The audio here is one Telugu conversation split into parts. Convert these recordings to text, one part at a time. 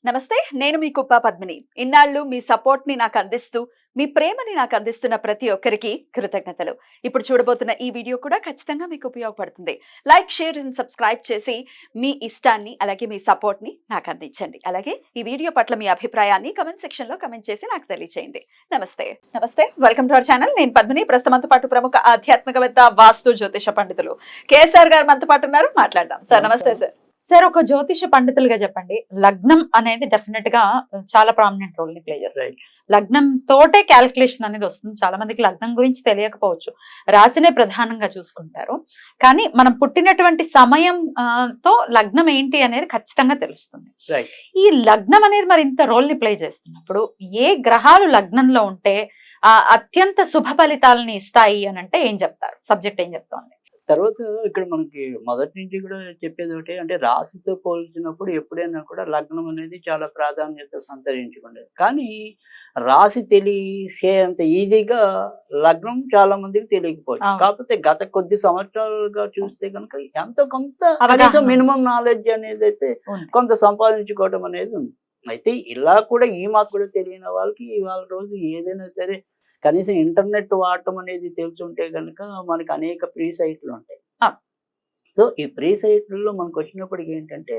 నమస్తే, నేను మీ కుప్ప పద్మిని. ఇన్నాళ్ళు మీ సపోర్ట్ ని నాకు అందిస్తూ, మీ ప్రేమని నాకు అందిస్తున్న ప్రతి ఒక్కరికి కృతజ్ఞతలు. ఇప్పుడు చూడబోతున్న ఈ వీడియో కూడా ఖచ్చితంగా మీకు ఉపయోగపడుతుంది. లైక్, షేర్ అండ్ సబ్స్క్రైబ్ చేసి మీ ఇష్టాన్ని అలాగే మీ సపోర్ట్ ని నాకు అందించండి. అలాగే ఈ వీడియో పట్ల మీ అభిప్రాయాన్ని కమెంట్ సెక్షన్ లో కమెంట్ చేసి నాకు తెలియజేయండి. నమస్తే, వెల్కమ్ టు అవర్ ఛానల్. నేను పద్మిని. ప్రస్తుతం మనతో పాటు ప్రముఖ ఆధ్యాత్మికవేత్త, వాస్తు జ్యోతిష పండితులు కేఎస్ఆర్ గారు మనతో పాటు ఉన్నారు. మాట్లాడదాం. సార్ నమస్తే. సార్, ఒక జ్యోతిష పండితులుగా చెప్పండి, లగ్నం అనేది డెఫినెట్ గా చాలా ప్రామినెంట్ రోల్ ని ప్లే చేస్తుంది. లగ్నం తోటే క్యాల్కులేషన్ అనేది వస్తుంది. చాలా మందికి లగ్నం గురించి తెలియకపోవచ్చు, రాశినే ప్రధానంగా చూసుకుంటారు. కానీ మనం పుట్టినటువంటి సమయం తో లగ్నం ఏంటి అనేది ఖచ్చితంగా తెలుస్తుంది. ఈ లగ్నం అనేది మరి ఇంత రోల్ ని ప్లే చేస్తున్నప్పుడు ఏ గ్రహాలు లగ్నంలో ఉంటే అత్యంత శుభ ఫలితాలని ఇస్తాయి అని అంటే ఏం చెప్తారు? సబ్జెక్ట్ ఏం చెప్తోంది? తర్వాత ఇక్కడ మనకి మొదటి నుంచి కూడా చెప్పేది ఒకటి, అంటే రాశితో పోల్చినప్పుడు ఎప్పుడైనా కూడా లగ్నం అనేది చాలా ప్రాధాన్యత సంతరించుకునేది. కానీ రాశి తెలిసే అంత ఈజీగా లగ్నం చాలా మందికి తెలియకపోవచ్చు. కాకపోతే గత కొద్ది సంవత్సరాలుగా చూస్తే కనుక ఎంతో కొంత కనీసం మినిమం నాలెడ్జ్ అనేది అయితే కొంత సంపాదించుకోవడం అనేది ఉంది. అయితే ఇలా కూడా ఈ మాకు కూడా తెలియని వాళ్ళకి ఇవాళ రోజు ఏదైనా సరే కనీసం ఇంటర్నెట్ వాడటం అనేది తెలుసుంటే కనుక మనకి అనేక ఫ్రీ సైట్లు ఉంటాయి. సో ఈ ఫ్రీ సైట్లలో మనకు వచ్చినప్పటికి ఏంటంటే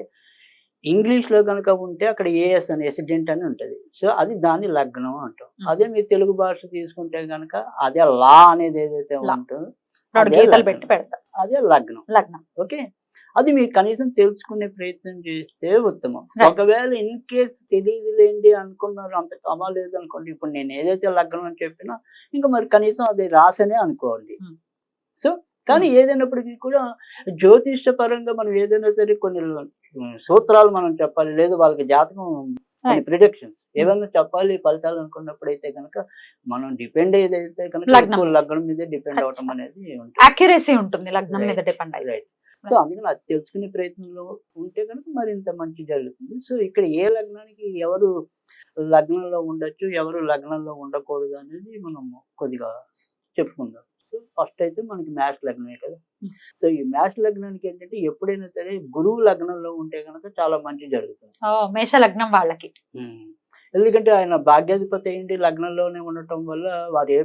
ఇంగ్లీష్లో కనుక ఉంటే అక్కడ ఏఎస్ అని ఎసిడెంట్ అని ఉంటుంది. సో అది దాన్ని లగ్నం అంటాం. అదే మీరు తెలుగు భాష తీసుకుంటే కనుక అదే లా అనేది ఏదైతే ఉంటుందో అదే లగ్నం. ఓకే, అది మీరు కనీసం తెలుసుకునే ప్రయత్నం చేస్తే ఉత్తమం. ఒకవేళ ఇన్ కేసు తెలియదులేండి అనుకున్నారు, అంత కమా లేదు అనుకోండి, ఇప్పుడు నేను ఏదైతే లగ్నం అని చెప్పినా ఇంకా మరి కనీసం అది రాసనే అనుకోండి. సో కానీ ఏదైనప్పటికీ కూడా జ్యోతిష పరంగా మనం ఏదైనా సరే కొన్ని సూత్రాలు మనం చెప్పాలి, లేదు వాళ్ళకి జాతకం కొన్ని ప్రిడిక్షన్స్ ఏమైనా చెప్పాలి ఫలితాలు అనుకున్నప్పుడు అయితే కనుక మనం డిపెండ్ ఏదైతే కనుక లగ్నం మీద డిపెండ్ అవటం అనేది ఉంటుంది. లగ్నం మీద డిపెండ్ రైట్. సో అందుకని అది తెలుసుకునే ప్రయత్నంలో ఉంటే కనుక మరింత మంచి జరుగుతుంది. సో ఇక్కడ ఏ లగ్నానికి ఎవరు లగ్నంలో ఉండొచ్చు, ఎవరు లగ్నంలో ఉండకూడదు అనేది మనం కొద్దిగా చెప్పుకుందాం. సో ఫస్ట్ అయితే మనకి మ్యాష్ లగ్నమే కదా. సో ఈ మ్యాష్ లగ్నానికి ఏంటంటే ఎప్పుడైనా సరే గురువు లగ్నంలో ఉంటే కనుక చాలా మంచి జరుగుతుంది. మేష లగ్నం వాళ్ళకి. ఎందుకంటే ఆయన భాగ్యాధిపతి ఏంటి లగ్నంలోనే ఉండటం వల్ల వారు ఏ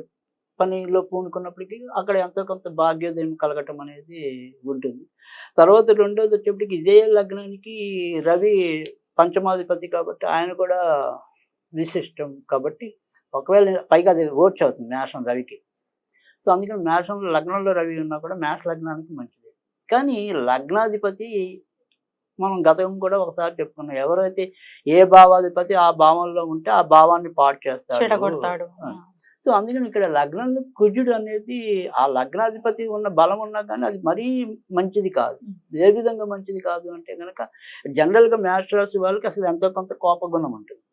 పనిలో పూనుకున్నప్పటికీ అక్కడ ఎంతో కొంత భాగ్యోదయం కలగటం అనేది ఉంటుంది. తర్వాత రెండోది వచ్చేప్పటికి ఇదే లగ్నానికి రవి పంచమాధిపతి కాబట్టి ఆయన కూడా విశిష్టం కాబట్టి ఒకవేళ పైగా అది ఓట్స్ అవుతుంది మేషం రవికి. సో అందుకని మేషంలో లగ్నంలో రవి ఉన్నా కూడా మేష లగ్నానికి మంచిది. కానీ లగ్నాధిపతి మనం గతం కూడా ఒకసారి చెప్పుకున్నాం, ఎవరైతే ఏ భావాధిపతి ఆ భావంలో ఉంటే ఆ భావాన్ని పాడు చేస్తాడు. సో అందుకని ఇక్కడ లగ్నంలో కుజుడు అనేది ఆ లగ్నాధిపతి ఉన్న బలం ఉన్నా కానీ అది మరీ మంచిది కాదు. ఏ విధంగా మంచిది కాదు అంటే కనుక జనరల్గా మేష రాశి వాళ్ళకి అసలు ఎంతో కొంత కోపగుణం ఉంటుంది.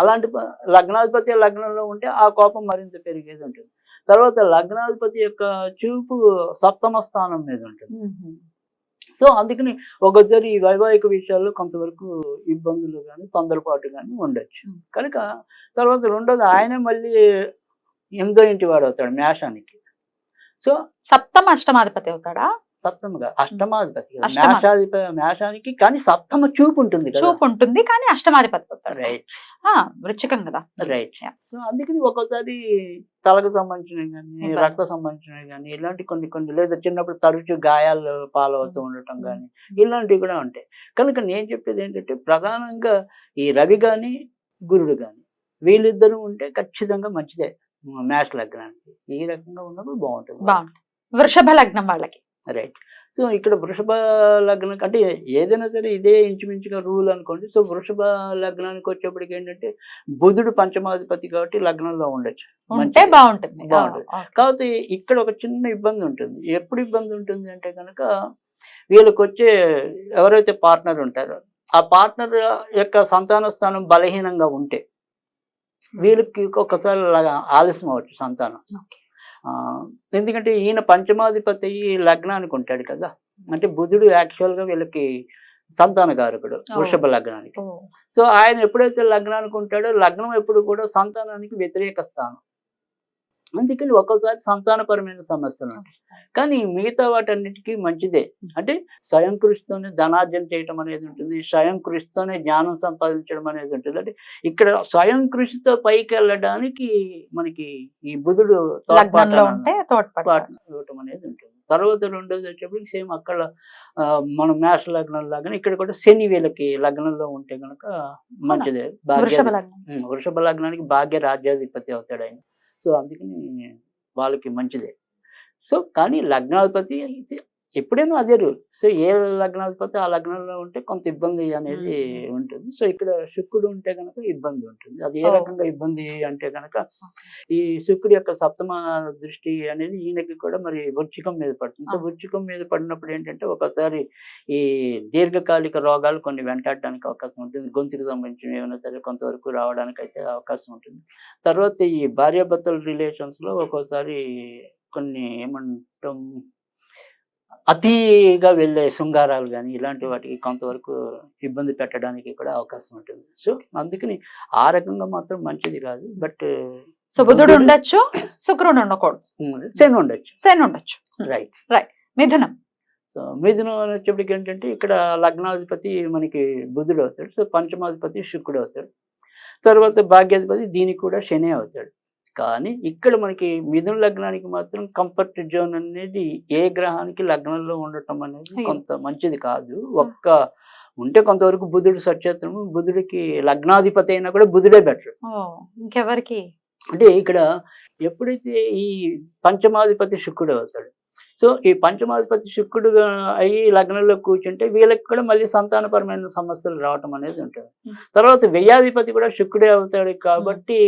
అలాంటి లగ్నాధిపతి లగ్నంలో ఉంటే ఆ కోపం మరింత పెరిగేది ఉంటుంది. తర్వాత లగ్నాధిపతి యొక్క చూపు సప్తమ స్థానం మీద ఉంటుంది. సో అందుకని ఒకసారి ఈ వైవాహిక విషయాల్లో కొంతవరకు ఇబ్బందులు కానీ తొందరపాటు కానీ ఉండొచ్చు. కనుక తర్వాత రెండోది ఆయనే మళ్ళీ 8వ ఇంటి వాడు అవుతాడు మేషానికి. సో సప్తమ అష్టమాధిపతి అవుతాడా? సప్తమగా అష్టమాధిపతి మేషానికి, కానీ సప్తమ చూపు ఉంటుంది కానీ అష్టమాధిపతి అవుతాడు. రైట్. వృచ్చికం కదా. రైట్. సో అందుకని ఒక్కోసారి తలకు సంబంధించినవి కానీ రక్త సంబంధించినవి కానీ ఇలాంటి కొన్ని లేదా చిన్నప్పుడు తరచు గాయాలు పాలవుతూ ఉండటం కానీ ఇలాంటివి కూడా ఉంటాయి. కనుక నేను చెప్పేది ఏంటంటే ప్రధానంగా ఈ రవి కానీ గురుడు కానీ వీళ్ళిద్దరూ ఉంటే ఖచ్చితంగా మంచిదే మేష లగ్నానికి. ఈ రకంగా ఉన్నప్పుడు బాగుంటుంది. వృషభ లగ్నం వాళ్ళకి. రైట్. సో ఇక్కడ వృషభ లగ్నం అంటే ఏదైనా సరే ఇదే ఇంచుమించుగా రూల్ అనుకోండి. సో వృషభ లగ్నానికి వచ్చేప్పటికి ఏంటంటే బుధుడు పంచమాధిపతి కాబట్టి లగ్నంలో ఉండొచ్చు, బాగుంటుంది. కాకపోతే ఇక్కడ ఒక చిన్న ఇబ్బంది ఉంటుంది. ఎప్పుడు ఇబ్బంది ఉంటుంది అంటే కనుక వీళ్ళకి వచ్చే ఎవరైతే పార్ట్నర్ ఉంటారో ఆ పార్ట్నర్ యొక్క సంతాన స్థానం బలహీనంగా ఉంటే వీళ్ళకి ఒక్కసారి ఆలస్యం అవ్వచ్చు సంతానం. ఎందుకంటే ఈయన పంచమాధిపతి లగ్నానికి ఉంటాడు కదా, అంటే బుధుడు యాక్చువల్గా వీళ్ళకి సంతానకారకుడు వృషభ లగ్నానికి. సో ఆయన ఎప్పుడైతే లగ్నానికి ఉంటాడో లగ్నం ఎప్పుడు కూడా సంతానానికి వ్యతిరేక స్థానం. అందుకని ఒక్కోసారి సంతానపరమైన సమస్యలు ఉంటాయి. కానీ మిగతా వాటన్నిటికీ మంచిదే. అంటే స్వయం కృషితోనే ధనార్జన చేయటం అనేది ఉంటుంది, స్వయం కృషితోనే జ్ఞానం సంపాదించడం అనేది ఉంటుంది. అంటే ఇక్కడ స్వయం కృషితో పైకి వెళ్ళడానికి మనకి ఈ బుధుడు లగ్నంలో ఉంటే తోడ్పడతాడు. ఇవ్వటం అనేది ఉంటుంది. తర్వాత రెండోది వచ్చేప్పటికి సేమ్ అక్కడ మనం మేష లగ్నం లాగానే ఇక్కడ కూడా శని వీళ్ళకి లగ్నంలో ఉంటే కనుక మంచిదే. వృషభ లగ్నం. వృషభ లగ్నానికి భాగ్య రాజ్యాధిపతి అవుతాడు ఆయన. సో అందుకని వాళ్ళకి మంచిదే. సో కానీ లగ్నాధిపతి ఎప్పుడైనా అదే రూల్. సో ఏ లగ్నాధిపతి ఆ లగ్నంలో ఉంటే కొంత ఇబ్బంది అనేది ఉంటుంది. సో ఇక్కడ శుక్రుడు ఉంటే కనుక ఇబ్బంది ఉంటుంది. అది ఏ రకంగా ఇబ్బంది అంటే కనుక ఈ శుక్రుడి యొక్క సప్తమ దృష్టి అనేది ఈయనకి కూడా మరి వృచ్చికం మీద పడుతుంది. సో వృచ్చికం మీద పడినప్పుడు ఏంటంటే ఒకసారి ఈ దీర్ఘకాలిక రోగాలు కొన్ని వెంటాడడానికి అవకాశం ఉంటుంది. గొంతుకు సంబంధించిన ఏమైనా సరే కొంతవరకు రావడానికి అయితే అవకాశం ఉంటుంది. తర్వాత ఈ భార్యాభర్తల రిలేషన్స్లో ఒక్కోసారి కొన్ని ఏమంటాం అతిగా వెళ్ళే శృంగారాలు కానీ ఇలాంటి వాటికి కొంతవరకు ఇబ్బంది పెట్టడానికి కూడా అవకాశం ఉంటుంది. సో అందుకని ఆ రకంగా మాత్రం మంచిది కాదు. బట్ సో బుధుడు ఉండొచ్చు, శుక్రుడు ఉండకూడదు, శని ఉండొచ్చు. శని ఉండొచ్చు. రైట్. మిథునం. సో మిథునం వచ్చేప్పటికి ఏంటంటే ఇక్కడ లగ్నాధిపతి మనకి బుధుడు అవుతాడు. సో పంచమాధిపతి శుక్రుడు అవుతాడు. తర్వాత భాగ్యాధిపతి దీనికి కూడా శని అవుతాడు. కానీ ఇక్కడ మనకి మిథున లగ్నానికి మాత్రం కంఫర్ట్ జోన్ అనేది ఏ గ్రహానికి లగ్నంలో ఉండటం అనేది కొంత మంచిది కాదు. ఉంటే కొంతవరకు బుధుడు సచేతనము, బుధుడికి లగ్నాధిపతి అయినా కూడా బుధుడే బెటర్. ఇంకెవరికి అంటే ఇక్కడ ఎప్పుడైతే ఈ పంచమాధిపతి శుక్రుడు అవుతాడు. సో ఈ పంచమాధిపతి శుక్రుడుగా అయ్యి లగ్నంలో కూర్చుంటే వీళ్ళకి కూడా మళ్ళీ సంతానపరమైన సమస్యలు రావటం అనేది ఉంటుంది. తర్వాత వ్యయాధిపతి కూడా శుక్రుడే అవుతాడు కాబట్టి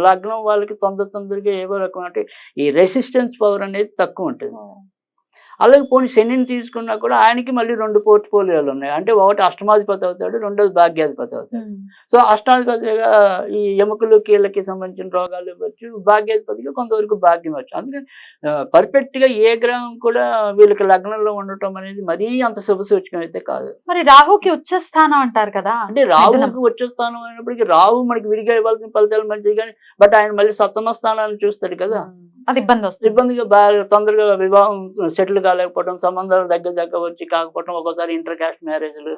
లగ్నం వాళ్ళకి తొందరగా ఏవో రకం అంటే ఈ రెసిస్టెన్స్ పవర్ అనేది తక్కువ ఉంటుంది. అలాగే పోనీ శనిని తీసుకున్నా కూడా ఆయనకి మళ్ళీ 2 పోర్ట్ఫోలియోలు ఉన్నాయి. అంటే ఒకటి అష్టమాధిపతి అవుతాడు, రెండోది భాగ్యాధిపతి అవుతాడు. సో అష్టాధిపతిగా ఈ ఎముకలు కీళ్ళకి సంబంధించిన రోగాలు ఇవ్వచ్చు, భాగ్యాధిపతిగా కొంతవరకు భాగ్యం ఇవ్వచ్చు. అందుకని పర్ఫెక్ట్గా ఏ గ్రహం కూడా వీళ్ళకి లగ్నంలో ఉండటం అనేది మరీ అంత శుభ సూచకం అయితే కాదు. మరి రాహుకి ఉచ్చ స్థానం అంటారు కదా, అంటే రాహుకి వచ్చే స్థానం అయినప్పటికీ రాహు మనకి విడిగా ఇవ్వాల్సిన ఫలితాలు మంచిది కానీ బట్ ఆయన మళ్ళీ సప్తమ స్థానాన్ని చూస్తాడు కదా, అది ఇబ్బంది వస్తుంది. ఇబ్బందిగా బాగా తొందరగా వివాహం సెటిల్ కాలేకపోవడం, సంబంధాలు దగ్గర వచ్చి కాకపోవడం, ఒక్కోసారి ఇంటర్ క్యాస్ట్ మ్యారేజ్లు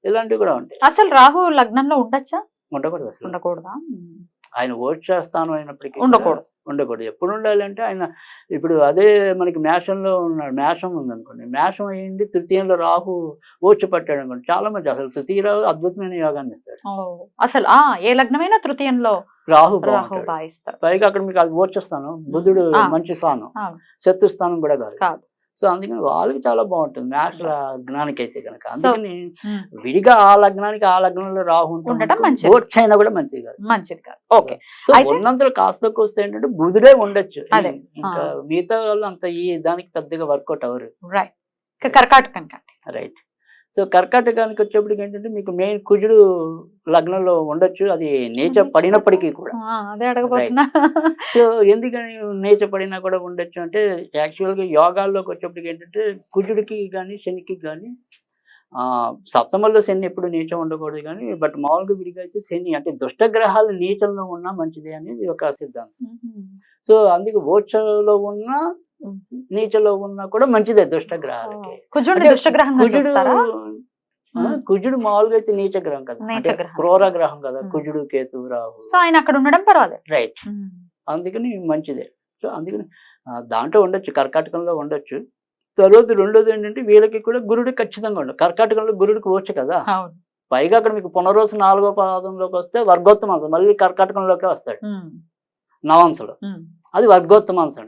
ఇలాంటివి కూడా ఉంటాయి. అసలు రాహు లగ్నంలో ఉండొచ్చా? ఉండకూడదు. అసలు ఉండకూడదా? ఆయన ఓడ్చే స్థానం అయినప్పటికీ ఉండకూడదు. ఎప్పుడు ఉండాలంటే ఆయన ఇప్పుడు అదే మనకి మేషంలో ఉన్నాడు, మేషం ఉందనుకోండి, మేషం అయ్యింది తృతీయంలో రాహు ఓడ్చి పట్టాడు అనుకోండి, చాలా మంది అసలు తృతీయ రాహు అద్భుతమైన యోగాన్ని ఇస్తాడు. అసలు ఏ లగ్నమైనా తృతీయంలో రాహు భావిస్తాడు. పైగా అక్కడ మీకు అది ఓడ్చేస్తాను, బుధుడు మంచి స్థానం, శత్రు స్థానం కూడా కాదు. సో అందుకని వాళ్ళకి చాలా బాగుంటుంది మేష లగ్నానికి అయితే కనుక. అందుకని విడిగా ఆ లగ్నానికి ఆ లగ్నంలో రాహు ఉండటం అయినా కూడా మంచిది కాదు. ఓకే. సో ఉన్నంతలో కాస్త కోస్తే ఏంటంటే బుధుడే ఉండొచ్చు, ఇంకా మిగతా వాళ్ళు అంత ఈ దానికి పెద్దగా వర్కౌట్ అవరు. కర్కాటకం. రైట్. సో కర్కాటకానికి వచ్చేప్పటికి ఏంటంటే మీకు మెయిన్ కుజుడు లగ్నంలో ఉండొచ్చు, అది నేచర్ పడినప్పటికీ కూడా. సో ఎందుకని నేచర్ పడినా కూడా ఉండొచ్చు అంటే యాక్చువల్గా యోగాల్లోకి వచ్చేప్పటికి ఏంటంటే కుజుడికి కానీ శనికి కానీ సప్తమంలో శని ఎప్పుడు నీచం ఉండకూడదు కానీ బట్ మామూలుగా విడిగా అయితే శని అంటే దుష్ట గ్రహాలు నీచంలో ఉన్నా మంచిదే అనేది ఒక సిద్ధాంతం. సో అందుకే ఓచలో ఉన్నా నీచలో ఉన్నా కూడా మంచిదే దుష్ట గ్రహాలకి. కుజుడు మామూలుగా అయితే నీచ గ్రహం కదా, క్రూర గ్రహం కదా కుజుడు, కేతు, రాహు. సో ఆయన అక్కడ ఉండడం పర్వాలేదు. రైట్. అందుకని మంచిదే. సో అందుకని దాంట్లో ఉండొచ్చు, కర్కాటకంలో ఉండొచ్చు. తర్వాత రెండోది ఏంటంటే వీళ్ళకి కూడా గురుడు ఖచ్చితంగా ఉండదు. కర్కాటకంలో గురుడికి వచ్చు కదా, పైగా అక్కడ మీకు పునర్వసు 4వ పాదంలోకి వస్తే వర్గోత్తమాంశం మళ్ళీ కర్కాటకంలోకి వస్తాడు నవాంశలో, అది వర్గోత్తమాంశం.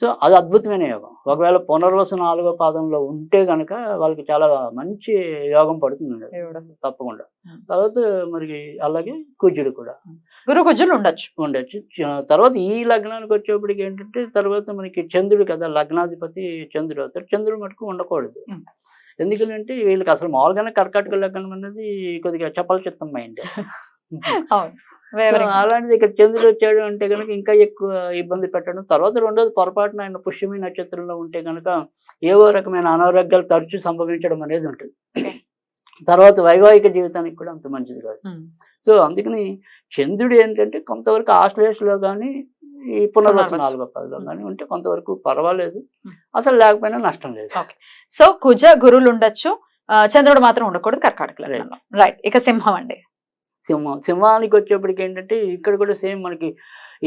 సో అది అద్భుతమైన యోగం. ఒకవేళ పునర్వసు 4వ పాదంలో ఉంటే కనుక వాళ్ళకి చాలా మంచి యోగం పడుతుంది తప్పకుండా. తర్వాత మరి అలాగే కుజుడు కూడా, కుజుడు ఉండొచ్చు. తర్వాత ఈ లగ్నానికి వచ్చేప్పటికి ఏంటంటే తర్వాత మనకి చంద్రుడు కదా, లగ్నాధిపతి చంద్రుడు అవుతాడు. చంద్రుడు మటుకు ఉండకూడదు. ఎందుకంటే వీళ్ళకి అసలు మామూలుగానే కర్కాటక లగ్నం అనేది కొద్దిగా చపల చిత్తం మైండ్. అలాంటిది ఇక్కడ చంద్రుడు వచ్చాడు అంటే కనుక ఇంకా ఎక్కువ ఇబ్బంది పెట్టడం. తర్వాత రెండోది పొరపాటున ఆయన పుష్యమి నక్షత్రంలో ఉంటే కనుక ఏవో రకమైన అనారోగ్యాలు తరచూ సంభవించడం అనేది ఉంటుంది. తర్వాత వైవాహిక జీవితానికి కూడా అంత మంచిది కాదు. సో అందుకని చంద్రుడు ఏంటంటే కొంతవరకు ఆశ్లేషలో కానీ ఈ పునర్వసు పునర్వసు. 4వ పదిలో కానీ ఉంటే కొంతవరకు పర్వాలేదు, అసలు లేకపోయినా నష్టం లేదు. సో కుజ గురువులు ఉండొచ్చు, చంద్రుడు మాత్రం ఉండకూడదు కర్కాటక లగ్నంలో. రైట్. ఇక సింహం అండి. సింహానికి వచ్చేప్పటికి ఏంటంటే ఇక్కడ కూడా సేమ్ మనకి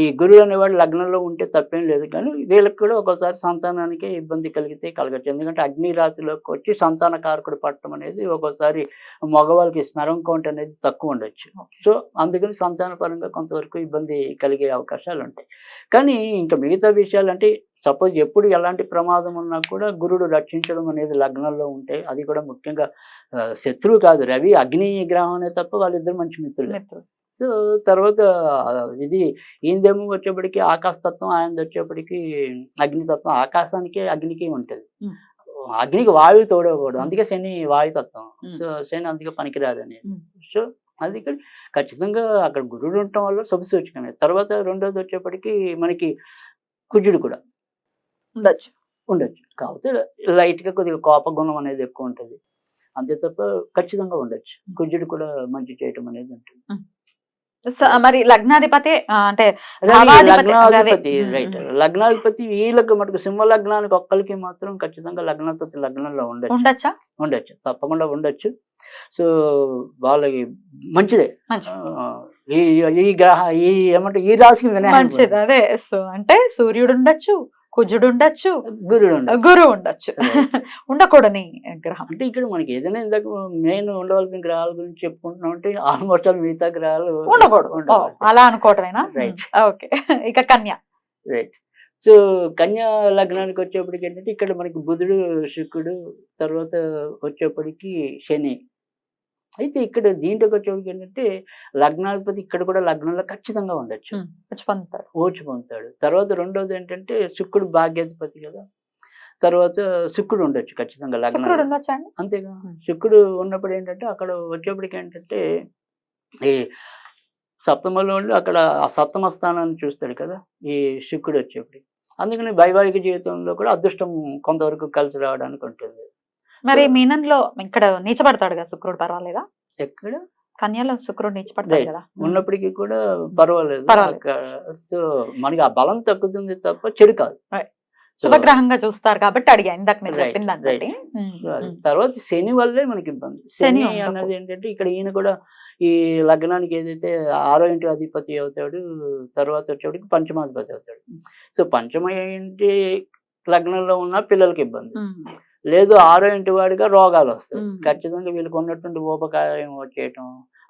ఈ గురువు అనేవాడు లగ్నంలో ఉంటే తప్పేం లేదు, కానీ వీళ్ళకి కూడా ఒక్కోసారి సంతానానికి ఇబ్బంది కలిగితే కలగచ్చు. ఎందుకంటే అగ్ని రాశిలోకి వచ్చి సంతాన కారకుడు పట్టడం అనేది ఒక్కోసారి మగవాళ్ళకి స్మరం కౌంట్ అనేది తక్కువ ఉండొచ్చు. సో అందుకని సంతాన పరంగా కొంతవరకు ఇబ్బంది కలిగే అవకాశాలు ఉంటాయి. కానీ ఇంకా మిగతా విషయాలు అంటే సపోజ్ ఎప్పుడు ఎలాంటి ప్రమాదం ఉన్నా కూడా గురుడు రక్షించడం అనేది లగ్నంలో ఉంటే, అది కూడా ముఖ్యంగా శత్రువు కాదు, రవి అగ్ని గ్రహం అనే తప్ప వాళ్ళిద్దరు మంచి మిత్రులు. సో తర్వాత ఇది ఈయనదేమో వచ్చేప్పటికి ఆకాశతత్వం, ఆయనది వచ్చేప్పటికి అగ్నితత్వం. ఆకాశానికి అగ్నికి ఉంటుంది, అగ్నికి వాయువు తోడకూడదు, అందుకే శని వాయుతత్వం. సో శని అందుకే పనికిరాదు అనేది. సో అది ఖచ్చితంగా అక్కడ గురుడు ఉండటం వల్ల శుభసూచకమే. తర్వాత రెండోది వచ్చేప్పటికి మనకి కుజుడు కూడా ఉండొచ్చు, కాకపోతే లైట్గా కొద్దిగా కోపగుణం అనేది ఎక్కువ ఉంటుంది, అంతే తప్ప ఖచ్చితంగా ఉండొచ్చు. కుజుడు కూడా మంచి చేయటం అనేది ఉంటుంది. మరి లగ్నాధిపతి అంటే లగ్నాధిపతి రైట్, లగ్నాధిపతి వీళ్ళకి మటుకు సింహ లగ్నానికి ఒక్కరికి మాత్రం ఖచ్చితంగా లగ్నాధిపతి లగ్నంలో ఉండొచ్చు, తప్పకుండా ఉండొచ్చు. సో వాళ్ళకి మంచిదే. ఈ గ్రహ ఈ ఏమంటే ఈ రాశికి మంచిది అదే. సో అంటే సూర్యుడు ఉండొచ్చు, కుజుడు ఉండొచ్చు, గురువు ఉండొచ్చు, ఉండకూడని గ్రహం అంటే ఇక్కడ మనకి ఏదైనా ఇందాక మెయిన్ ఉండవలసిన గ్రహాల గురించి చెప్పుకుంటున్నాం అంటే ఆల్మోస్ట్ మిగతా గ్రహాలు ఉండకూడదు అలా అనుకోవటమేనా? రైట్. ఓకే. ఇక కన్య. రైట్. సో కన్యా లగ్నానికి వచ్చేప్పటికి ఏంటంటే ఇక్కడ మనకి బుధుడు, శుక్రుడు, తర్వాత వచ్చేప్పటికి శని. అయితే ఇక్కడ దీంట్లోకి వచ్చేప్పటికి ఏంటంటే లగ్నాధిపతి ఇక్కడ కూడా లగ్నంలో ఖచ్చితంగా ఉండొచ్చు, ఓచి పొందుతాడు. తర్వాత రెండోది ఏంటంటే శుక్రుడు భాగ్యాధిపతి కదా, తర్వాత శుక్రుడు ఉండొచ్చు ఖచ్చితంగా లగ్నం. అంతేగా, శుక్రుడు ఉన్నప్పుడు ఏంటంటే అక్కడ వచ్చేప్పటికి ఏంటంటే ఈ సప్తమంలో ఉండి అక్కడ ఆ సప్తమ స్థానాన్ని చూస్తాడు కదా ఈ శుక్రుడు వచ్చేప్పటికి. అందుకని వైవాహిక జీవితంలో కూడా అదృష్టం కొంతవరకు కలిసి రావడానికి ఉంటుంది. మరి మీనంలో ఇక్కడ నీచపడతాడు కదా శుక్రుడు, పర్వాలేదా? ఎక్కడ కన్యలో శుక్రుడు నీచపడతాడు కదా, ఉన్నప్పటికీ కూడా పర్వాలేదు. సో మనకి ఆ బలం తగ్గుతుంది తప్ప చెడు కాదు, శుభగ్రహంగా చూస్తారు కాబట్టి అడిగా ఇందాక మీరు చెప్పిన దాన్ని. తర్వాత శని వల్లే మనకి ఇబ్బంది. శని అన్నది ఏంటంటే ఇక్కడ ఈయన కూడా ఈ లగ్నానికి ఏదైతే 6వ ఇంటి అధిపతి అవుతాడు, తర్వాత వచ్చేటికి పంచమాధిపతి అవుతాడు. సో పంచమ ఇంటి లగ్నంలో ఉన్న పిల్లలకి ఇబ్బంది లేదు, 6వ ఇంటి వాడిగా రోగాలు వస్తాయి. ఖచ్చితంగా వీళ్ళకి ఉన్నటువంటి ఊపకాయం వచ్చేయటం,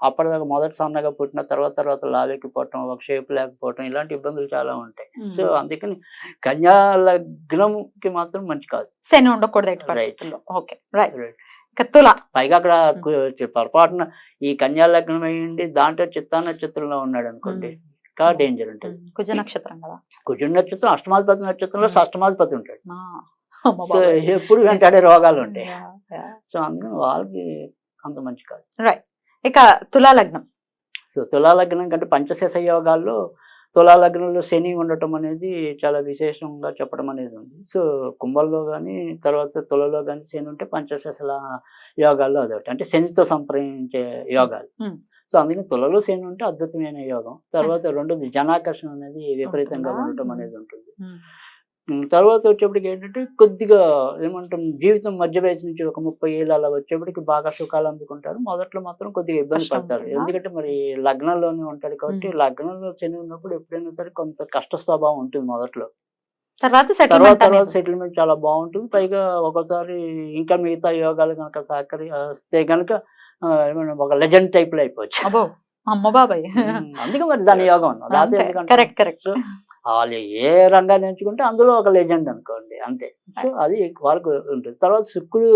అప్పటిదాకా మొదటి సన్నగా పుట్టిన తర్వాత లావెక్కిపోవటం, ఒక షేప్ లేకపోవటం, ఇలాంటి ఇబ్బందులు చాలా ఉంటాయి. సో అందుకని కన్యా లగ్నంకి మాత్రం మంచి కాదు, శని ఉండకూడదు. పైగా అక్కడ పొరపాటున ఈ కన్యా లగ్నం అయ్యింది దాంట్లో చిత్తా నక్షత్రంలో ఉన్నాడు అనుకోండి, ఇంకా డేంజర్ ఉంటుంది. కుజ నక్షత్రం కదా, కుజ నక్షత్రం అష్టమాధిపతి నక్షత్రంలో షష్టమాధిపతి ఉంటాడు. సో ఎప్పుడు వెంటాడే రోగాలు ఉంటాయి. సో అందుకని వాళ్ళకి అంత మంచి కాదు. రైట్. ఇక తులా లగ్నం. సో తులా లగ్నం కంటే పంచశేష యోగాల్లో తులా లగ్నంలో శని ఉండటం అనేది చాలా విశేషంగా చెప్పడం అనేది ఉంది. సో కుంభంలో కానీ తర్వాత తులలో కానీ శని ఉంటే పంచశేష యోగాల్లో అదొకటి, అంటే శనితో సంప్రదించే యోగాలు. సో అందుకని తులలో శని ఉంటే అద్భుతమైన యోగం. తర్వాత రెండోది జనాకర్షణ అనేది విపరీతంగా ఉండటం అనేది ఉంటుంది. తర్వాత వచ్చేప్పటికి ఏంటంటే కొద్దిగా ఏమంటాం జీవితం మధ్య వయసు నుంచి ఒక 30 ఏళ్ళు అలా వచ్చేప్పటికి బాగా సుఖాలు అందుకుంటారు. మొదట్లో మాత్రం కొద్దిగా ఇబ్బంది పడతారు, ఎందుకంటే మరి లగ్నంలోనే ఉంటాడు కాబట్టి. లగ్నంలో శని ఉన్నప్పుడు ఎప్పుడైనా సరే కొంత కష్ట స్వభావం ఉంటుంది మొదట్లో, తర్వాత సెటిల్మెంట్ చాలా బాగుంటుంది. పైగా ఒకసారి ఇంకా మిగతా యోగాలు కనుక సహకరిస్తే కనుక ఒక లెజెండ్ టైప్ లో అయిపోవచ్చు. అందుకే మరి దాని యోగం వాళ్ళు ఏ రంగాన్ని ఎంచుకుంటే అందులో ఒక లెజెండ్ అనుకోండి, అంతే. సో అది వాళ్ళకు ఉంటుంది. తర్వాత శుక్రుడు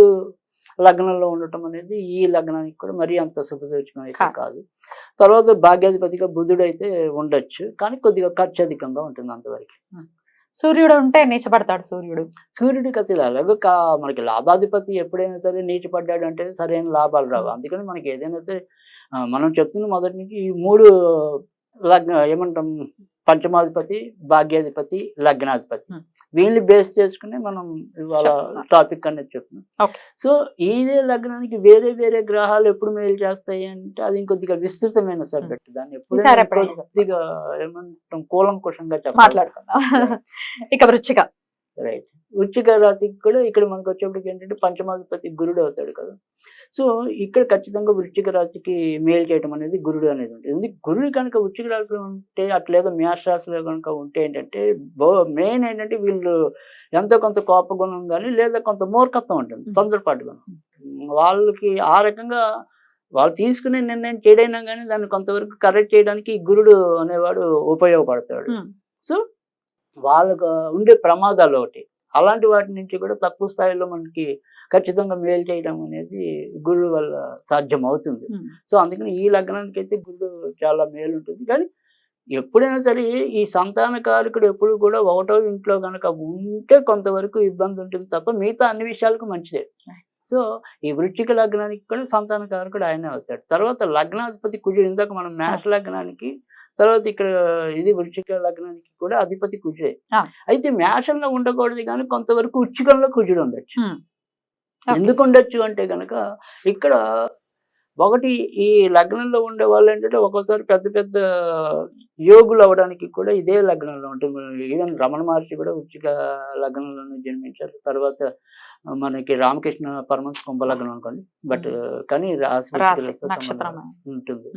లగ్నంలో ఉండటం అనేది ఈ లగ్నానికి కూడా మరీ అంత శుభసూచకం అయితే కాదు. తర్వాత భాగ్యాధిపతిగా బుధుడు అయితే ఉండొచ్చు, కానీ కొద్దిగా ఖర్చు అధికంగా ఉంటుంది అంతవరకు. సూర్యుడు ఉంటే నీచపడతాడు. సూర్యుడికి అసలు అలాగే మనకి లాభాధిపతి ఎప్పుడైనా సరే నీచపడ్డాడు అంటే సరైన లాభాలు రావు. అందుకని మనకి ఏదైనా సరే మనం చెప్తున్న మొదటి నుంచి ఈ 3 ఏమంటాం పంచమాధిపతి, భాగ్యాధిపతి, లగ్నాధిపతి Hmm. వీళ్ళని బేస్ చేసుకుని మనం ఇవాళ చెప్తున్నారు. టాపిక్ అనేది చెప్తున్నాం. Okay. సో ఇదే లగ్నానికి వేరే వేరే గ్రహాలు ఎప్పుడు మేలు చేస్తాయి అంటే అది ఇంకొద్దిగా విస్తృతమైన సబ్జెక్ట్. దాన్ని ఈసారి ఎప్పుడైనా ఎప్పుడైనా కొద్దిగా ఏమంటాం కూలంకుషంగా చెప్పాలి. మాట్లాడుకుందాం. ఇక వృచ్చిక. రైట్. వృశ్చిక రాశికి కూడా ఇక్కడ మనకు వచ్చేప్పటికి ఏంటంటే పంచమాధిపతి గురుడు అవుతాడు కదా. సో ఇక్కడ ఖచ్చితంగా వృశ్చిక రాశికి మేలు చేయడం అనేది గురుడు అనేది ఉంటుంది. గురుడు కనుక వృశ్చిక రాశిలో ఉంటే అట్లేదో మేష రాశిలో కనుక ఉంటే ఏంటంటే మెయిన్ ఏంటంటే వీళ్ళు ఎంతో కొంత కోపగుణం కానీ లేదా కొంత మూర్ఖత్వం ఉంటుంది, తొందరపాటు గుణం. వాళ్ళకి ఆ రకంగా వాళ్ళు తీసుకునే నిర్ణయం చేయడైనా కానీ దాన్ని కొంతవరకు కరెక్ట్ చేయడానికి ఈ గురుడు అనేవాడు ఉపయోగపడతాడు. సో వాళ్ళకు ఉండే ప్రమాదాలు ఒకటి, అలాంటి వాటి నుంచి కూడా తక్కువ స్థాయిలో మనకి ఖచ్చితంగా మేలు చేయడం అనేది గురుడు వల్ల సాధ్యం అవుతుంది. సో అందుకని ఈ లగ్నానికి అయితే గురుడు చాలా మేలు ఉంటుంది. కానీ ఎప్పుడైనా సరే ఈ సంతాన కారకుడు ఎప్పుడు కూడా ఒకటో ఇంట్లో కనుక ఉంటే కొంతవరకు ఇబ్బంది ఉంటుంది తప్ప మిగతా అన్ని విషయాలకు మంచిదే. సో ఈ వృశ్చిక లగ్నానికి కూడా సంతాన కారకుడు ఆయనే అవుతాడు. తర్వాత లగ్నాధిపతి కుజుడు, ఇందాక మనం మేష లగ్నానికి తర్వాత ఇక్కడ ఇది వృశ్చిక లగ్నానికి కూడా అధిపతి కుజుడే. అయితే మేషంలో ఉండకూడదు కానీ కొంతవరకు వృశ్చికంలో కుజుడు ఉండొచ్చు. ఎందుకు ఉండొచ్చు అంటే కనుక ఇక్కడ ఒకటి ఈ లగ్నంలో ఉండే వాళ్ళు ఏంటంటే ఒక్కోసారి పెద్ద పెద్ద యోగులు అవడానికి కూడా ఇదే లగ్నంలో ఉంటుంది. ఈవెన్ రమణ మహర్షి కూడా వృశ్చిక లగ్నంలోనే జన్మించారు. తర్వాత మనకి రామకృష్ణ పరమహంస కుంభ లగ్నం అనుకోండి, బట్ కానీ రాశి నక్షత్రం ఉంటుంది.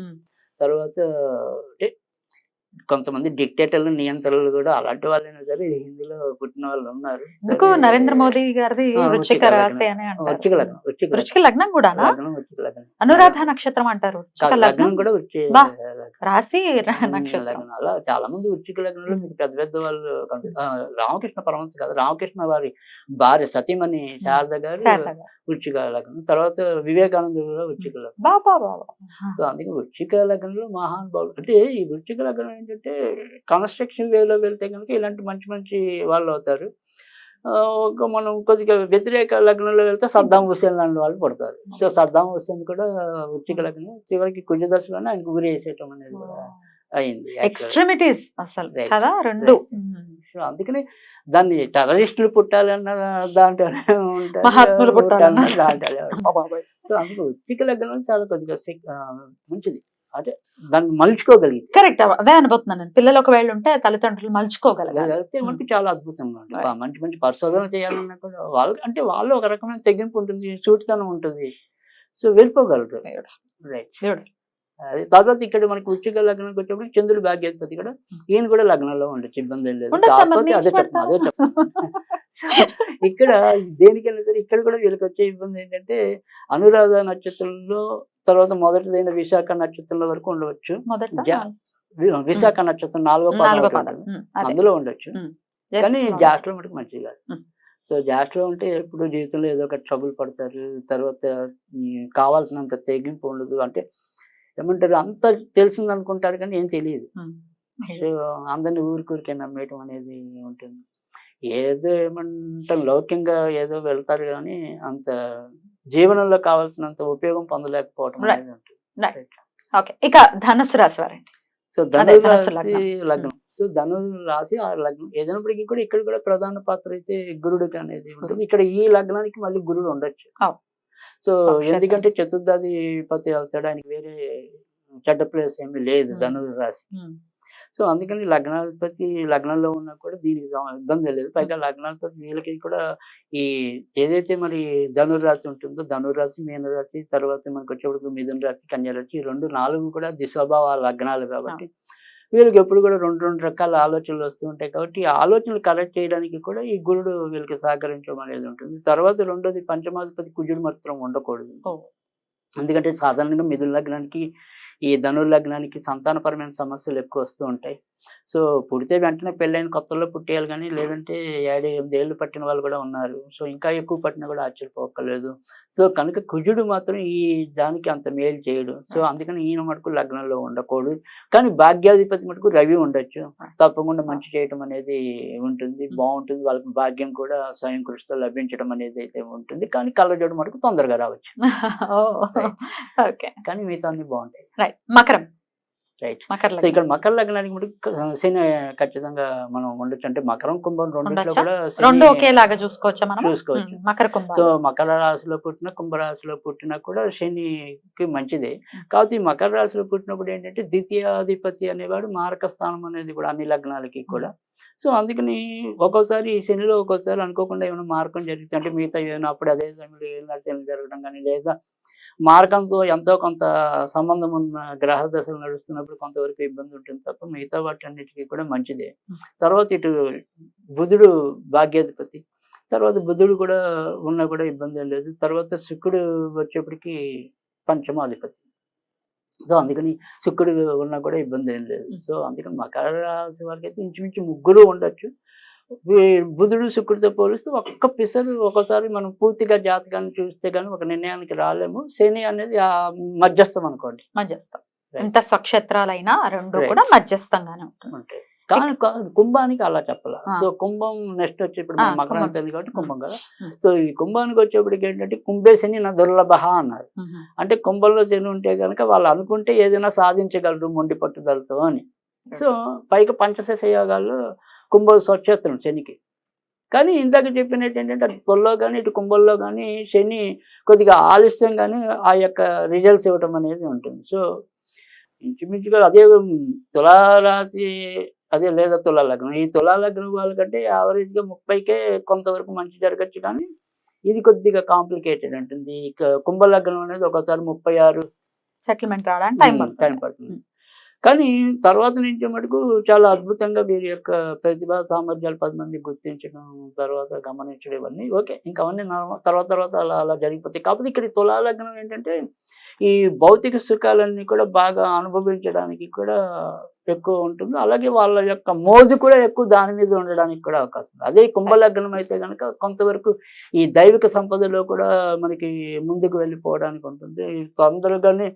తర్వాత అంటే కొంతమంది డిక్టేటర్లు, నియంత్రణలు కూడా అలాంటి వాళ్ళైనా సరే హిందీలో పుట్టిన వాళ్ళు ఉన్నారు. ఎందుకు నరేంద్ర మోదీ గారిది వృశ్చిక రాశి అని అంటారు. వృశ్చిక లగ్నం, వృశ్చిక లగ్నం కూడా వృశ్చిక లగ్నం, అనురాధ నక్షత్రం అంటారు. లగ్నం కూడా బా, రాశి నక్షత్రం. లగ్నం. అలా చాలా మంది వృశ్చిక లగ్నంలో మీకు పెద్ద పెద్ద వాళ్ళు రామకృష్ణ పరమహంస కదా, రామకృష్ణ వారి భార్య సతీమణి శారద గారు వృశ్చిక లగ్నం. తర్వాత వివేకానంద కూడా వృశ్చిక లగ్నం. సో అందుకే వృశ్చిక లగ్నంలో మహానుభావులు అంటే ఈ వృశ్చిక లగ్నం ఏంటంటే కన్స్ట్రక్షన్ వేలో వెళ్తే కనుక ఇలాంటి మంచి మంచి వాళ్ళు అవుతారు. ఒక మనం కొద్దిగా వ్యతిరేక లగ్నంలో వెళ్తే సద్దాం హుస్సేన్ లాంటి వాళ్ళు పడతారు. సో సద్దాం హుస్సేన్ కూడా వృశ్చిక లగ్నం. చివరికి కుజ దశలోనే ఆయనకు గురి వేసేయటం అనేది కూడా అయింది. ఎక్స్ట్రీమిటీస్ అసలు కదా రెండు. సో అందుకని దాన్ని టెర్రరిస్టులు పుట్టాలన్న దాంట్లోనే ఉంటారు, మహాత్ములు పుట్టాలన్న దాంట్లోనే. సో అందుకే వృశ్చిక లగ్నం చాలా కొద్దిగా మంచిది, అంటే దాన్ని మలుచుకోగలిగితే. కరెక్ట్, అదే అనుకుంటున్నాను నేను. పిల్లలు ఒకవేళ ఉంటే తల్లిదండ్రులు మలుచుకోగలిగితే మనకి చాలా అద్భుతంగా ఉంటుంది. మంచి మంచి పరిశోధన చేయాలన్నా కూడా వాళ్ళు అంటే వాళ్ళు ఒక రకమైన తెగింపు ఉంటుంది, సూటితనం ఉంటుంది. సో వెళ్ళిపోగలరు. రైట్. అది తర్వాత ఇక్కడ మనకి వృశ్చిక లగ్నానికి వచ్చేప్పుడు చంద్రుడు భాగ్యాధిపతి కూడా, ఈయన కూడా లగ్నంలో ఉండొచ్చు, ఇబ్బంది ఏం లేదు. కాకపోతే అదే చెప్తాను. ఇక్కడ దేనికైనా సరే ఇక్కడ కూడా వీళ్ళకి వచ్చే ఇబ్బంది ఏంటంటే అనురాధ నక్షత్రంలో తర్వాత మొదటిదైన విశాఖ నక్షత్రంలో వరకు ఉండవచ్చు. విశాఖ నక్షత్రం 4వ పాదం అందులో ఉండొచ్చు, కానీ జాస్ట్లో మటుకు మంచిది కాదు. సో జాస్ట్లో ఉంటే ఎప్పుడు జీవితంలో ఏదో ఒక ట్రబుల్ పడతారు. తర్వాత కావాల్సినంత తెగింపు ఉండదు, అంటే ఏమంటారు అంత తెలిసింది అనుకుంటారు కానీ ఏం తెలియదు. సో అందరినీ ఊరికే నమ్మేయటం అనేది ఉంటుంది. ఏదో ఏమంటాం లౌక్యంగా ఏదో వెళ్తారు కానీ అంత జీవనంలో కావాల్సినంత ఉపయోగం పొందలేకపోవటం అనేది ఉంటుంది. ఇక ధనుసు రాశి వారి. సో ధనుసు లగ్నం. సో ధనుసు రాశి ఆ లగ్నం ఏదైనప్పటికీ కూడా ఇక్కడ కూడా ప్రధాన పాత్ర అయితే గురుడికి అనేది ఉంటుంది. ఇక్కడ ఈ లగ్నానికి మళ్ళీ గురుడు ఉండొచ్చు. సో ఎందుకంటే చతుర్థాధిపతి అవుతాడు, ఆయనకి వేరే చెడ్డ ప్లేస్ ఏమీ లేదు ధనుసు రాశి. సో అందుకని లగ్నాధిపతి లగ్నంలో ఉన్నా కూడా దీనికి ఇబ్బంది లేదు. పైగా లగ్నాధిపతి వీళ్ళకి కూడా ఈ ఏదైతే మరి ధనుర్రాశి ఉంటుందో ధనుర్రాశి, మీనరాశి, తర్వాత మనకు వచ్చేప్పుడు మిథున రాశి, కన్యా రాశి, 4 కూడా దిశోభావ లగ్నాలు కాబట్టి వీళ్ళకి ఎప్పుడు కూడా రెండు రకాల ఆలోచనలు వస్తూ ఉంటాయి. కాబట్టి ఈ ఆలోచనలు కరెక్ట్ చేయడానికి కూడా ఈ గురుడు వీళ్ళకి సహకరించడం అనేది ఉంటుంది. తర్వాత రెండోది పంచమాధిపతి కుజుడు మాత్రం ఉండకూడదు. ఎందుకంటే సాధారణంగా మిథున లగ్నానికి ఈ ధనుర్ లగ్నానికి సంతానపరమైన సమస్యలు ఎక్కువ వస్తూ ఉంటాయి. సో పుడితే వెంటనే పెళ్ళైన కొత్తలో పుట్టేయాలి కానీ లేదంటే 7-8 ఏళ్ళు పట్టిన వాళ్ళు కూడా ఉన్నారు. సో ఇంకా ఎక్కువ పట్టినా కూడా ఆశ్చర్యపోక్కర్లేదు. సో కనుక కుజుడు మాత్రం ఈ దానికి అంత మేలు చేయడు. సో అందుకని ఈయన మటుకు లగ్నంలో ఉండకూడదు. కానీ భాగ్యాధిపతి మటుకు రవి ఉండొచ్చు, తప్పకుండా మంచి చేయటం అనేది ఉంటుంది, బాగుంటుంది. వాళ్ళకి భాగ్యం కూడా స్వయం కృషితో లభించడం అనేది అయితే ఉంటుంది. కానీ కళ్ళజోడు మటుకు తొందరగా రావచ్చు, కానీ మిగతా అన్ని బాగుంటాయి. మకరం. రైట్. మకర సో లగ్నం ఇక్కడ మకర లగ్నానికి మటుకు శని ఖచ్చితంగా మనం ఉండొచ్చు. అంటే మకరం కుంభం రెండిట్లో ఉండొచ్చా? కూడా రెండు శని ఒకేలాగా చూసుకోవచ్చా మనం? చూసుకోవచ్చు. మకర సో కుంభాలు. మకర రాశిలో పుట్టిన కుంభరాశిలో పుట్టినా కూడా శనికి మంచిదే. కాకపోతే ఈ మకర రాశిలో పుట్టినప్పుడు ఏంటంటే ద్వితీయాధిపతి అనేవాడు మారక స్థానం అనేది కూడా అన్ని లగ్నాలకి కూడా. సో అందుకని ఒక్కోసారి ఈ శనిలో ఒక్కోసారి అనుకోకుండా ఏమైనా మార్గం జరుగుతుంది. అంటే మిగతా ఏమైనా అప్పుడు అదే సమయంలో ఏమైనా శని జరగడం కానీ, లేదా మార్గంతో ఎంతో కొంత సంబంధం ఉన్న గ్రహ దశలు నడుస్తున్నప్పుడు కొంతవరకు ఇబ్బంది ఉంటుంది తప్ప మిగతా వాటన్నిటికీ కూడా మంచిదే. తర్వాత ఇటు బుధుడు భాగ్యాధిపతి. తర్వాత బుధుడు కూడా ఉన్నా కూడా ఇబ్బంది ఏం లేదు. తర్వాత శుక్రుడు వచ్చేప్పటికి పంచమాధిపతి. సో అందుకని శుక్రుడు ఉన్నా కూడా ఇబ్బంది ఏం లేదు. సో అందుకని మకర రాశి వారికి అయితే ఇంచుమించు ముగ్గురు ఉండొచ్చు. బుధుడు శుక్రుడితో పోలిస్తే ఒక్క పిసరు ఒకసారి మనం పూర్తిగా జాతకాన్ని చూస్తే కానీ ఒక నిర్ణయానికి రాలేము. శని అనేది మధ్యస్థం అనుకోండి. మధ్యస్థం. ఎంత స్వక్షేత్రాలైనా రెండు కూడా మధ్యస్థంగానే ఉంటుంది. ఉంటాయి. కానీ కుంభానికి అలా చెప్పాల. సో కుంభం నెక్స్ట్ వచ్చి ఇప్పుడు మనం మకరం కుంభం. ఉంటుంది కాబట్టి కుంభం కదా. సో ఈ కుంభానికి వచ్చేప్పటికి ఏంటంటే కుంభే శని నా దుర్లభ అన్నారు. అంటే కుంభంలో శని ఉంటే కనుక వాళ్ళు అనుకుంటే ఏదైనా సాధించగలరు మొండి పట్టుదలతో అని. సో పైకి పంచశేష యోగాల్లో కుంభం స్వచ్ఛేత్రం శనికి. కానీ ఇందాక చెప్పినట్టు ఏంటంటే అటు తొల్లో కానీ ఇటు కుంభంలో కానీ శని కొద్దిగా ఆలస్యంగానే ఆ యొక్క రిజల్ట్స్ ఇవ్వటం అనేది ఉంటుంది. సో ఇంచుమించుగా అదే తులారాశి అదే లేదా తులా లగ్నం. ఈ తులా లగ్నం వాళ్ళకంటే యావరేజ్గా 30కే కొంతవరకు మంచి జరగచ్చు. కానీ ఇది కొద్దిగా కాంప్లికేటెడ్ ఉంటుంది. ఇక కుంభ లగ్నం అనేది ఒకసారి 36 సెటిల్మెంట్ రావడానికి టైం పడుతుంది. కానీ తర్వాత నుంచి మటుకు చాలా అద్భుతంగా వీరి యొక్క ప్రతిభా సామర్థ్యాలు 10 మంది గుర్తించడం, తర్వాత గమనించడం ఇవన్నీ ఓకే. ఇంకా అవన్నీ తర్వాత అలా అలా జరిగిపోతాయి. కాకపోతే ఇక్కడ తులా లగ్నం ఏంటంటే ఈ భౌతిక సుఖాలన్నీ కూడా బాగా అనుభవించడానికి కూడా ఎక్కువ ఉంటుంది. అలాగే వాళ్ళ యొక్క మోజు కూడా ఎక్కువ దాని మీద ఉండడానికి కూడా అవకాశం ఉంది. అదే కుంభలగ్నం అయితే కనుక కొంతవరకు ఈ దైవిక సంపదలో కూడా మనకి ముందుకు వెళ్ళిపోవడానికి ఉంటుంది. తొందరగానే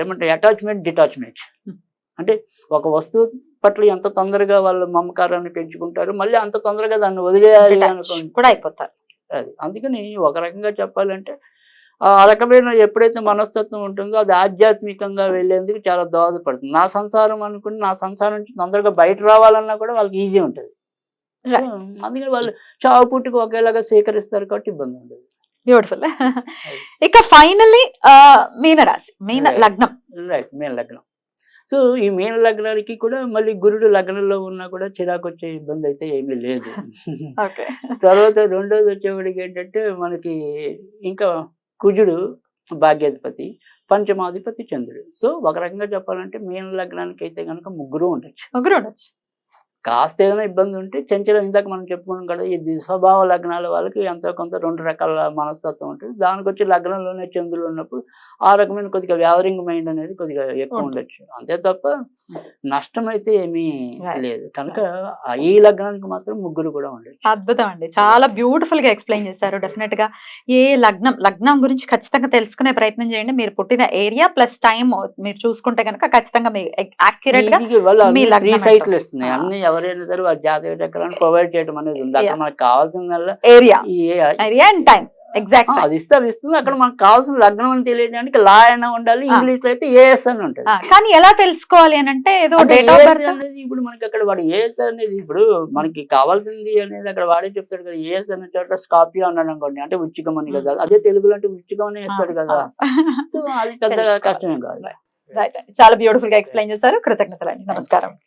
ఏమంటే అటాచ్మెంట్ డిటాచ్మెంట్ అంటే ఒక వస్తువు పట్ల ఎంత తొందరగా వాళ్ళు మమకారాన్ని పెంచుకుంటారు, మళ్ళీ అంత తొందరగా దాన్ని వదిలేయాలి అనుకోండి కూడా అయిపోతారు. అది. అందుకని ఒక రకంగా చెప్పాలంటే ఆ రకమైన ఎప్పుడైతే మనస్తత్వం ఉంటుందో అది ఆధ్యాత్మికంగా వెళ్ళేందుకు చాలా దోహదపడుతుంది. నా సంసారం అనుకుని నా సంసారం నుంచి తొందరగా బయట రావాలన్నా కూడా వాళ్ళకి ఈజీ ఉంటుంది. అందుకని వాళ్ళు చావు పుట్టుకు ఒకేలాగా స్వీకరిస్తారు కాబట్టి ఇబ్బంది ఉండదు. బ్యూటిఫుల్. ఇక ఫైనల్లీ మీనరాశి, మీన లగ్నం. రైట్, మీన లగ్నం. సో ఈ మీన లగ్నానికి కూడా మళ్ళీ గురుడు లగ్నంలో ఉన్నా కూడా చిరాకు వచ్చే ఇబ్బంది అయితే ఏమీ లేదు. తర్వాత రెండోది వచ్చేవాడికి ఏంటంటే మనకి ఇంకా కుజుడు భాగ్యాధిపతి, పంచమాధిపతి చంద్రుడు. సో ఒక రకంగా చెప్పాలంటే మీన లగ్నానికి అయితే కనుక ముగ్గురు ఉండొచ్చు. కాస్త ఏదైనా ఇబ్బంది ఉంటే చంచలం ఇందాక మనం చెప్పుకున్నాం కదా, ఈ స్వభావ లగ్నాల వాళ్ళకి ఎంతో కొంత 2 రకాల మనస్తత్వం ఉంటుంది. దానికి వచ్చి లగ్నంలోనే చంద్రుడు ఉన్నప్పుడు ఆ రకమైన కొద్దిగా వ్యావరింగ్ మైండ్ అనేది కొద్దిగా ఎక్కువ ఉండొచ్చు. అంతే తప్ప నష్టం అయితే ఏమీ లేదు. కనుక ఈ లగ్నానికి మాత్రం ముగ్గురు కూడా ఉండొచ్చు. అద్భుతం అండి, చాలా బ్యూటిఫుల్ గా ఎక్స్ప్లెయిన్ చేశారు. డెఫినెట్ గా ఏ లగ్నం గురించి ఖచ్చితంగా తెలుసుకునే ప్రయత్నం చేయండి. మీరు పుట్టిన ఏరియా ప్లస్ టైం మీరు చూసుకుంటే కనుక ఖచ్చితంగా మీ యాక్యురేట్ గా మీ లగ్నం సైట్లు ఇస్తున్నాయి. అన్ని ఎవరైనా సరే వాళ్ళ జాతక చక్రాన్ని ప్రొవైడ్ చేయడం అనేది ఉంది. అక్కడ మనకు కావాల్సిందల్లా ఏరియా అండ్ టైం ఎగ్జాక్ట్ అది ఇస్తుంది. అక్కడ మనకు కావాల్సిన లగ్నం అని తెలియడానికి లా అయినా ఉండాలి, ఇంగ్లీష్ లో అయితే ఏఎస్ అని ఉంటుంది. కానీ ఎలా తెలుసుకోవాలి అని అంటే ఏదో డేట్ ఆఫ్ బర్త్ అనేది ఇప్పుడు మనకి అక్కడ వాడు ఏఎస్ అనేది ఇప్పుడు మనకి కావాల్సింది అనేది అక్కడ వాడే చెప్తాడు కదా. ఏఎస్ అనే చోట స్కార్పియో అన్నాడు అనుకోండి, అంటే వృశ్చికం అని కదా. అదే తెలుగులో అంటే వృశ్చికం అని వేస్తాడు కదా. సో అది పెద్ద కష్టమే కాదు. చాలా బ్యూటిఫుల్ గా ఎక్స్ప్లెయిన్ చేశారు. కృతజ్ఞతలు అండి. నమస్కారం.